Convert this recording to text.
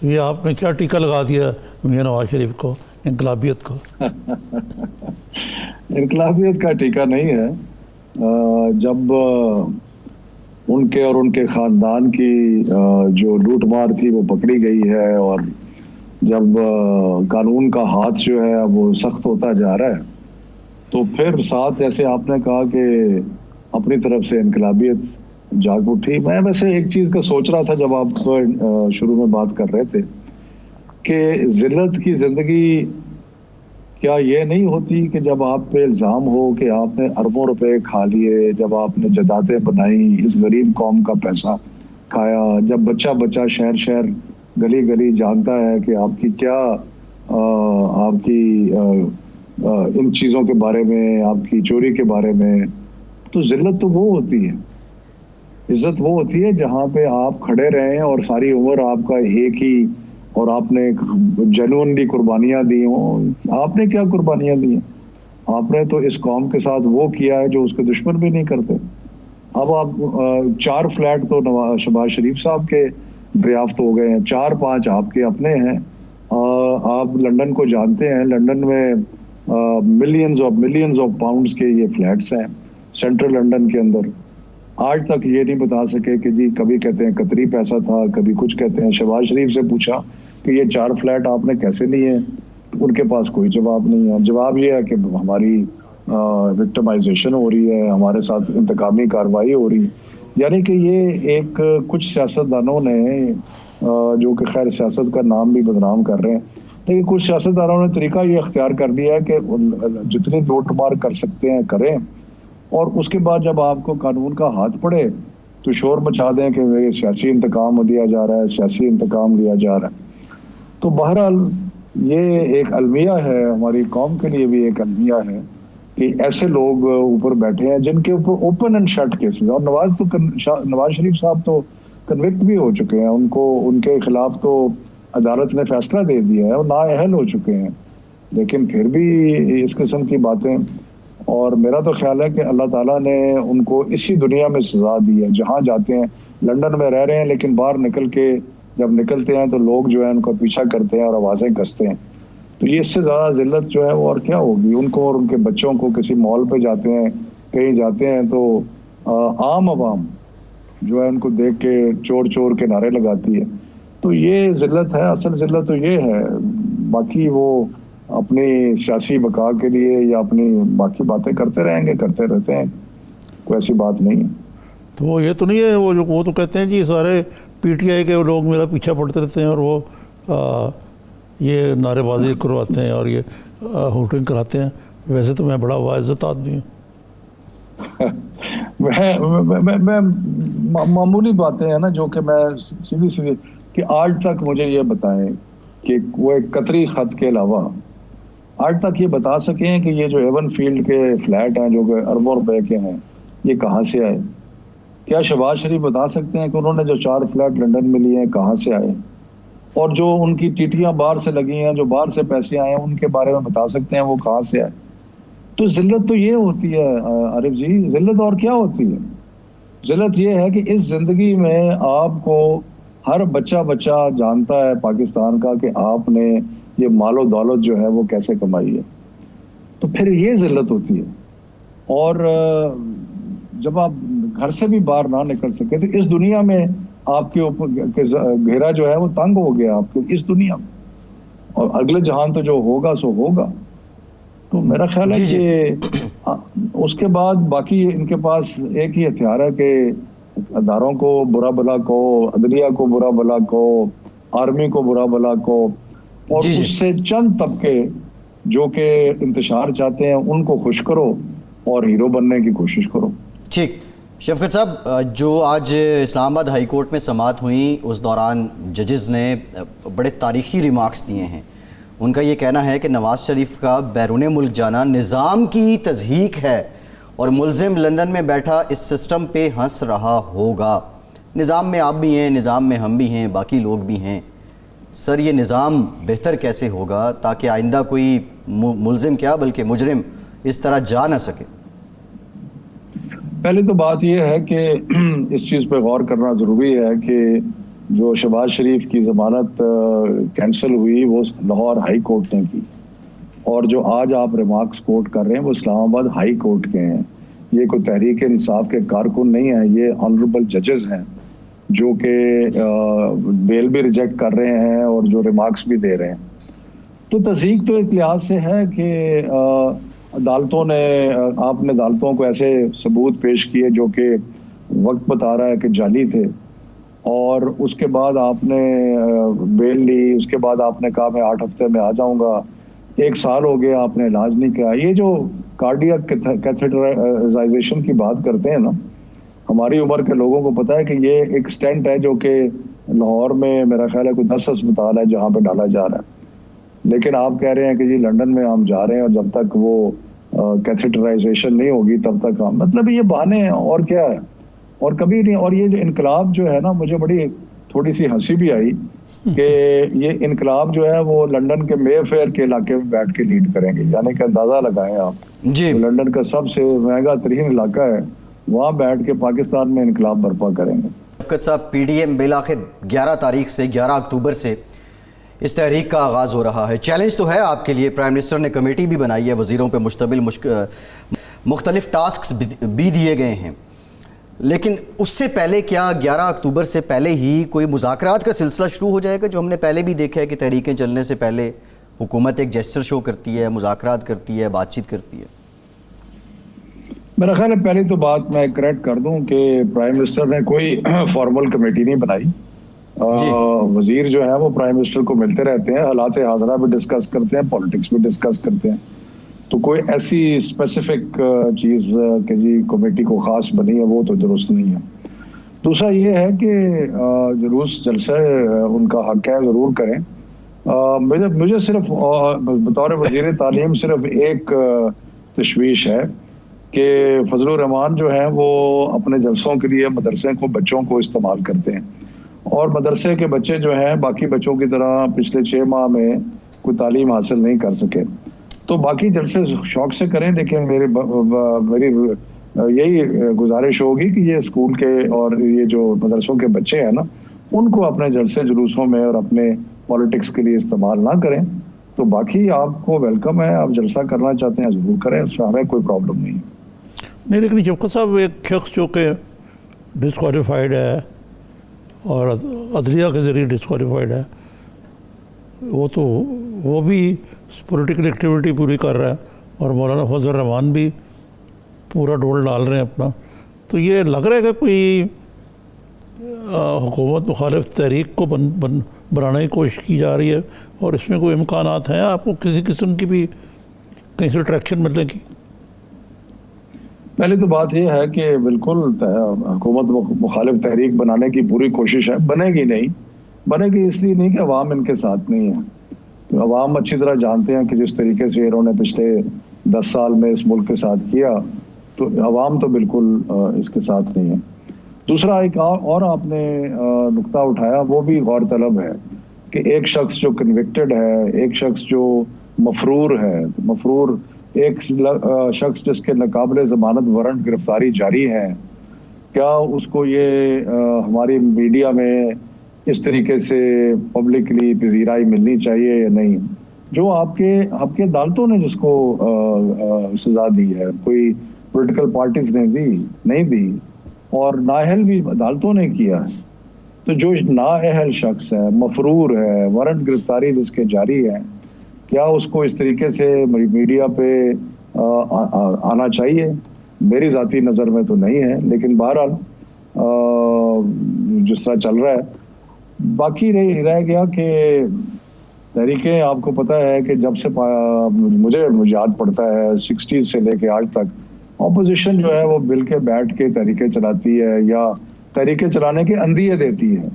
تو یہ آپ نے کیا ٹیکہ لگا دیا میاں نواز شریف کو، انقلابیت کو؟ انقلابیت کا ٹیکہ نہیں ہے. جب ان کے اور ان کے خاندان کی جو لوٹ مار تھی وہ پکڑی گئی ہے، اور جب قانون کا ہاتھ جو ہے وہ سخت ہوتا جا رہا ہے، تو پھر ساتھ جیسے آپ نے کہا کہ اپنی طرف سے انقلابیت جاگ اٹھی. میں ویسے ایک چیز کا سوچ رہا تھا جب آپ شروع میں بات کر رہے تھے کہ ذلت کی زندگی کیا یہ نہیں ہوتی کہ جب آپ پہ الزام ہو کہ آپ نے اربوں روپے کھا لیے، جب آپ نے جائیدادیں بنائی، اس غریب قوم کا پیسہ کھایا، جب بچہ بچہ شہر شہر گلی گلی جانتا ہے کہ آپ کی کیا آپ کی ان چیزوں کے بارے میں، آپ کی چوری کے بارے میں، تو ذلت تو وہ ہوتی ہے. عزت وہ ہوتی ہے جہاں پہ آپ کھڑے رہیں اور ساری عمر آپ کا ایک ہی، اور آپ نے جنونلی قربانیاں دی ہوں. آپ نے کیا قربانیاں دی ہیں؟ آپ نے تو اس قوم کے ساتھ وہ کیا ہے جو اس کے دشمن بھی نہیں کرتے. اب آپ 4 فلیٹ تو شہباز شریف صاحب کے دریافت ہو گئے ہیں، 4-5 آپ کے اپنے ہیں. آپ لندن کو جانتے ہیں، لندن میں ملینز آف پاؤنڈز کے یہ فلیٹس ہیں سینٹرل لندن کے اندر. آج تک یہ نہیں بتا سکے کہ جی کبھی کہتے ہیں قطری پیسہ تھا، کبھی کچھ کہتے ہیں. شہباز شریف سے پوچھا کہ یہ 4 فلیٹ آپ نے کیسے لیے، ان کے پاس کوئی جواب نہیں ہے. جواب یہ ہے کہ ہماری وکٹمائزیشن ہو رہی ہے، ہمارے ساتھ انتقامی کارروائی ہو رہی ہے. یعنی کہ یہ ایک کچھ سیاستدانوں نے جو کہ خیر سیاست کا نام بھی بدنام کر رہے ہیں، لیکن کچھ سیاستدانوں نے طریقہ یہ اختیار کر دیا ہے کہ جتنی لوٹ مار کر سکتے ہیں کریں، اور اس کے بعد جب آپ کو قانون کا ہاتھ پڑے تو شور مچا دیں کہ یہ سیاسی انتقام دیا جا رہا ہے، سیاسی انتقام لیا جا رہا ہے. تو بہرحال یہ ایک المیہ ہے، ہماری قوم کے لیے بھی ایک المیہ ہے کہ ایسے لوگ اوپر بیٹھے ہیں جن کے اوپر اوپن اینڈ شٹ کیسز. اور نواز شریف صاحب تو کنوکٹ بھی ہو چکے ہیں، ان کے خلاف تو عدالت نے فیصلہ دے دیا ہے اور نااہل ہو چکے ہیں، لیکن پھر بھی اس قسم کی باتیں. اور میرا تو خیال ہے کہ اللہ تعالیٰ نے ان کو اسی دنیا میں سزا دی ہے، جہاں جاتے ہیں. لندن میں رہ رہے ہیں لیکن باہر نکل کے جب نکلتے ہیں تو لوگ جو ہے ان کو پیچھا کرتے ہیں اور آوازیں کستے ہیں. تو یہ اس سے زیادہ ذلت جو ہے وہ اور کیا ہوگی ان کو اور ان کے بچوں کو. کسی مال پہ جاتے ہیں، کہیں جاتے ہیں تو عام عوام جو ہے ان کو دیکھ کے چور چور کے نعرے لگاتی ہے. تو یہ ذلت ہے، اصل ذلت تو یہ ہے. باقی وہ اپنی سیاسی بقا کے لیے یا اپنی باقی باتیں کرتے رہیں گے، کرتے رہتے ہیں، کوئی ایسی بات نہیں ہے. تو وہ یہ تو نہیں ہے وہ تو کہتے ہیں جی سارے پی ٹی آئی کے لوگ میرا پیچھا پڑتے رہتے ہیں اور وہ یہ نعرے بازی کرواتے ہیں اور یہ ہوٹنگ کراتے ہیں. ویسے تو میں بڑا واعظت آدمی ہوں. میں معمولی باتیں ہیں نا جو کہ میں سیدھی کہ آج تک مجھے یہ بتائیں کہ وہ ایک قطری خط کے علاوہ آج تک یہ بتا سکیں کہ یہ جو ایون فیلڈ کے فلیٹ ہیں جو کہ اربوں روپے کے ہیں یہ کہاں سے آئے؟ کیا شہباز شریف بتا سکتے ہیں کہ انہوں نے جو 4 فلیٹ لندن میں لیے ہیں کہاں سے آئے؟ اور جو ان کی ٹیٹیاں باہر سے لگی ہیں، جو باہر سے پیسے آئے ہیں، ان کے بارے میں بتا سکتے ہیں وہ کہاں سے آئے؟ تو ذلت تو یہ ہوتی ہے عارف جی. ذلت اور کیا ہوتی ہے؟ ذلت یہ ہے کہ اس زندگی میں آپ کو ہر بچہ جانتا ہے پاکستان کا کہ آپ نے یہ مال و دولت جو ہے وہ کیسے کمائی ہے. تو پھر یہ ذلت ہوتی ہے. اور جب آپ گھر سے بھی باہر نہ نکل سکے تو اس دنیا میں آپ کے اوپر گھیرا جو ہے وہ تنگ ہو گیا آپ کے اس دنیا میں، اور اگلے جہان تو جو ہوگا سو ہوگا. تو میرا خیال ہے کہ اس کے بعد باقی ان کے پاس ایک ہی ہتھیار ہے کہ اداروں کو برا بلا کہو، عدلیہ کو برا بلا کہو، آرمی کو برا بلا کہو، اور اس سے چند طبقے جو کہ انتشار چاہتے ہیں ان کو خوش کرو اور ہیرو بننے کی کوشش کرو. ٹھیک. شفقت صاحب، جو آج اسلام آباد ہائی کورٹ میں سماعت ہوئیں اس دوران ججز نے بڑے تاریخی ریمارکس دیے ہیں. ان کا یہ کہنا ہے کہ نواز شریف کا بیرون ملک جانا نظام کی تضحیک ہے اور ملزم لندن میں بیٹھا اس سسٹم پہ ہنس رہا ہوگا. نظام میں آپ بھی ہیں، نظام میں ہم بھی ہیں، باقی لوگ بھی ہیں. سر یہ نظام بہتر کیسے ہوگا تاکہ آئندہ کوئی ملزم کیا بلکہ مجرم اس طرح جا نہ سکے؟ پہلے تو بات یہ ہے کہ اس چیز پہ غور کرنا ضروری ہے کہ جو شہباز شریف کی ضمانت کینسل ہوئی وہ لاہور ہائی کورٹ نے کی، اور جو آج آپ ریمارکس کوٹ کر رہے ہیں وہ اسلام آباد ہائی کورٹ کے ہیں. یہ کوئی تحریک انصاف کے کارکن نہیں ہیں، یہ آنریبل ججز ہیں جو کہ بیل بھی ریجیکٹ کر رہے ہیں اور جو ریمارکس بھی دے رہے ہیں. تو تصدیق تو ایک لحاظ سے ہے کہ عدالتوں نے آپ نے عدالتوں کو ایسے ثبوت پیش کیے جو کہ وقت بتا رہا ہے کہ جعلی تھے، اور اس کے بعد آپ نے بیل لی، اس کے بعد آپ نے کہا میں 8 ہفتے میں آ جاؤں گا. 1 سال ہو گیا آپ نے علاج نہیں کیا. یہ جو کارڈیاک کیتھیٹرائزیشن کی بات کرتے ہیں نا، ہماری عمر کے لوگوں کو پتا ہے کہ یہ ایک سٹینٹ ہے جو کہ لاہور میں میرا خیال ہے کوئی 10 ہسپتال ہے جہاں پہ ڈالا جا رہا ہے. لیکن آپ کہہ رہے ہیں کہ جی لنڈن میں ہم جا رہے ہیں اور جب تک وہ کیتھیٹرائزیشن نہیں ہوگی تب تک ہم، مطلب یہ بہانے ہیں اور کیا ہے، اور کبھی نہیں. اور یہ جو انقلاب جو ہے نا، مجھے بڑی تھوڑی سی ہنسی بھی آئی کہ یہ انقلاب جو ہے وہ لنڈن کے مے فیئر کے علاقے میں بیٹھ کے لیڈ کریں گے. یعنی کہ اندازہ لگائیں آپ جی، لنڈن کا سب سے مہنگا ترین علاقہ ہے، وہاں بیٹھ کے پاکستان میں انقلاب برپا کریں گے. شفقت صاحب، پی ڈی ایم بالآخر 11 تاریخ سے 11 اکتوبر سے اس تحریک کا آغاز ہو رہا ہے. چیلنج تو ہے آپ کے لیے، پرائم منسٹر نے کمیٹی بھی بنائی ہے، وزیروں پہ مشتمل مختلف ٹاسکس بھی دیے گئے ہیں، لیکن اس سے پہلے کیا 11 اکتوبر سے پہلے ہی کوئی مذاکرات کا سلسلہ شروع ہو جائے گا؟ جو ہم نے پہلے بھی دیکھا ہے کہ تحریکیں چلنے سے پہلے حکومت ایک جیسچر شو کرتی ہے، مذاکرات کرتی ہے، بات چیت کرتی ہے. میرا خیال ہے پہلی تو بات میں کریکٹ کر دوں کہ پرائم منسٹر نے کوئی فارمل کمیٹی نہیں بنائی. وزیر جو ہے وہ پرائم منسٹر کو ملتے رہتے ہیں، حالات حاضرہ بھی ڈسکس کرتے ہیں، پالیٹکس بھی ڈسکس کرتے ہیں. تو کوئی ایسی اسپیسیفک چیز کہ جی کمیٹی کو خاص بنی ہے وہ تو درست نہیں ہے. دوسرا یہ ہے کہ جلوس جلسہ ان کا حق ہے، ضرور کریں. مجھے صرف بطور وزیر تعلیم صرف ایک تشویش ہے کہ فضل الرحمان جو ہیں وہ اپنے جلسوں کے لیے مدرسے کو بچوں کو استعمال کرتے ہیں، اور مدرسے کے بچے جو ہیں باقی بچوں کی طرح پچھلے 6 ماہ میں کوئی تعلیم حاصل نہیں کر سکے. تو باقی جلسے شوق سے کریں، لیکن میری یہی گزارش ہوگی کہ یہ اسکول کے اور یہ جو مدرسوں کے بچے ہیں نا، ان کو اپنے جلسے جلوسوں میں اور اپنے پالیٹکس کے لیے استعمال نہ کریں. تو باقی آپ کو ویلکم ہے، آپ جلسہ کرنا چاہتے ہیں ضرور کریں، اس میں ہمیں کوئی پرابلم نہیں. نہیں، لیکن شفقت صاحب ایک شخص جو کہ ڈسکوالیفائڈ ہے اور عدلیہ کے ذریعے ڈسکوالیفائڈ ہے، وہ بھی پولیٹیکل ایکٹیویٹی پوری کر رہا ہے، اور مولانا فضل الرحمان بھی پورا ڈول ڈال رہے ہیں اپنا. تو یہ لگ رہا ہے کہ کوئی حکومت مخالف تحریک کو بنانے کی کوشش کی جا رہی ہے، اور اس میں کوئی امکانات ہیں آپ کو کسی قسم کی بھی کہیں سے ٹریکشن ملنے کی؟ پہلے تو بات یہ ہے کہ بالکل حکومت مخالف تحریک بنانے کی پوری کوشش ہے. بنے گی نہیں، بنے گی اس لیے نہیں کہ عوام ان کے ساتھ نہیں ہے. تو عوام اچھی طرح جانتے ہیں کہ جس طریقے سے انہوں نے پچھلے 10 سال میں اس ملک کے ساتھ کیا، تو عوام تو بالکل اس کے ساتھ نہیں ہے. دوسرا ایک اور آپ نے نقطہ اٹھایا، وہ بھی غور طلب ہے کہ ایک شخص جو کنوکٹڈ ہے، ایک شخص جو مفرور ہے، مفرور ایک شخص جس کے ناقابل ضمانت وارنٹ گرفتاری جاری ہے، کیا اس کو یہ ہماری میڈیا میں اس طریقے سے پبلکلی پذیرائی ملنی چاہیے یا نہیں؟ جو آپ کے عدالتوں نے جس کو سزا دی ہے، کوئی پولیٹیکل پارٹیز نے نہیں دی، اور نااہل بھی عدالتوں نے کیا ہے. تو جو نااہل شخص ہے، مفرور ہے، وارنٹ گرفتاری جس کے جاری ہے، کیا اس کو اس طریقے سے میڈیا پہ آنا چاہیے؟ میری ذاتی نظر میں تو نہیں ہے، لیکن بہرحال جس طرح چل رہا ہے. باقی رہ گیا کہ تحریکیں، آپ کو پتہ ہے کہ جب سے مجھے یاد پڑتا ہے 60 سے لے کے آج تک، اپوزیشن جو ہے وہ مل کے بیٹھ کے تحریکیں چلاتی ہے یا تحریکیں چلانے کے اندیے دیتی ہے.